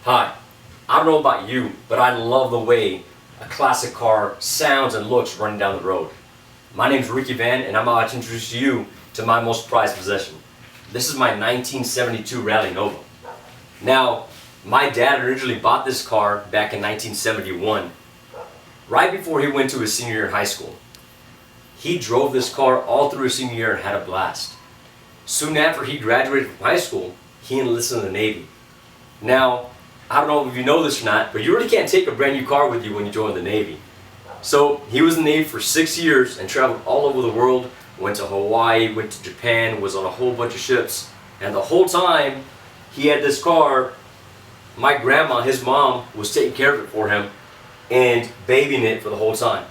Hi, I don't know about you, but I love the way a classic car sounds and looks running down the road. My name's Ricky Van, and I'm about to introduce you to my most prized possession. This is my 1972 Rally Nova. Now, my dad originally bought this car back in 1971, right before he went to his senior year in high school. He drove this car all through his senior year and had a blast. Soon after he graduated from high school, he enlisted in the Navy. Now, I don't know if you know this or not, but you really can't take a brand new car with you when you join the Navy. So he was in the Navy for 6 years and traveled all over the world, went to Hawaii, went to Japan, was on a whole bunch of ships. And the whole time he had this car, my grandma, his mom, was taking care of it for him and babying it for the whole time.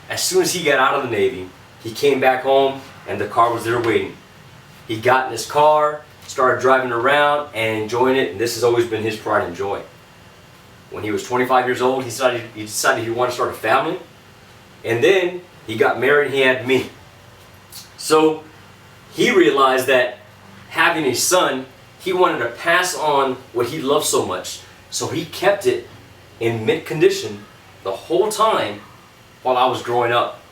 As soon as he got out of the Navy, he came back home and the car was there waiting. He got in his car, started driving around and enjoying it, and this has always been his pride and joy. When he was 25 years old, he decided he wanted to start a family, and then he got married and he had me. So he realized that having a son, he wanted to pass on what he loved so much, so he kept it in mint condition the whole time while I was growing up.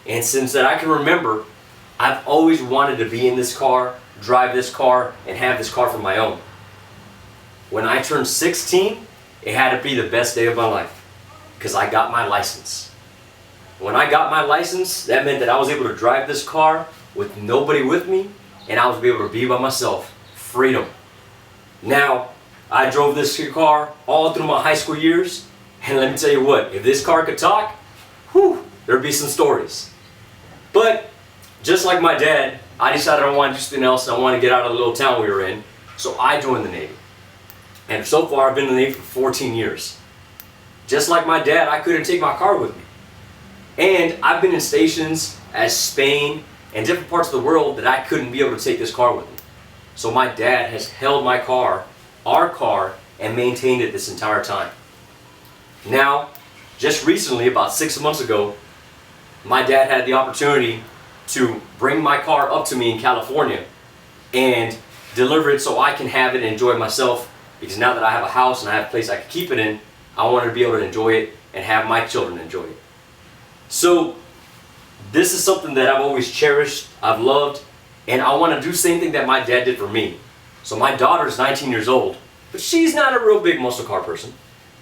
And since that I can remember, I've always wanted to be in this car, drive this car, and have this car for my own. When I turned 16, it had to be the best day of my life because I got my license. When I got my license, that meant that I was able to drive this car with nobody with me, and I was able to be by myself. Freedom. Now, I drove this car all through my high school years, and let me tell you what, if this car could talk, there'd be some stories. But just like my dad, I decided I wanted to do something else and I wanted to get out of the little town we were in, so I joined the Navy. And so far I've been in the Navy for 14 years. Just like my dad, I couldn't take my car with me. And I've been in stations as Spain and different parts of the world that I couldn't be able to take this car with me. So my dad has held my car, our car, and maintained it this entire time. Now, just recently, about 6 months ago, my dad had the opportunity to bring my car up to me in California and deliver it so I can have it and enjoy it myself, because now that I have a house and I have a place I can keep it in, I wanted to be able to enjoy it and have my children enjoy it. So this is something that I've always cherished, I've loved, and I want to do the same thing that my dad did for me. So my daughter's 19 years old, but she's not a real big muscle car person.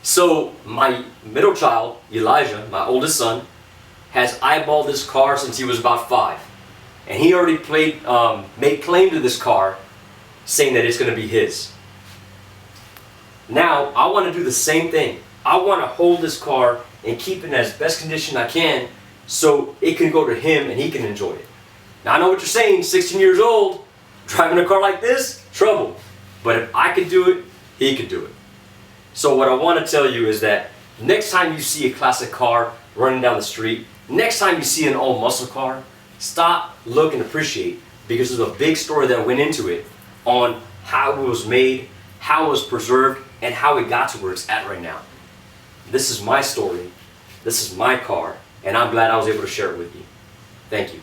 So my middle child, Elijah, my oldest son, has eyeballed this car since he was about 5. And he already made claim to this car, saying that it's going to be his. Now, I want to do the same thing. I want to hold this car and keep it in as best condition I can so it can go to him and he can enjoy it. Now, I know what you're saying, 16 years old, driving a car like this, trouble. But if I could do it, he could do it. So what I want to tell you is that next time you see a classic car running down the street, next time you see an old muscle car, stop, look, and appreciate, because there's a big story that went into it on how it was made, how it was preserved, and how it got to where it's at right now. This is my story, this is my car, and I'm glad I was able to share it with you. Thank you.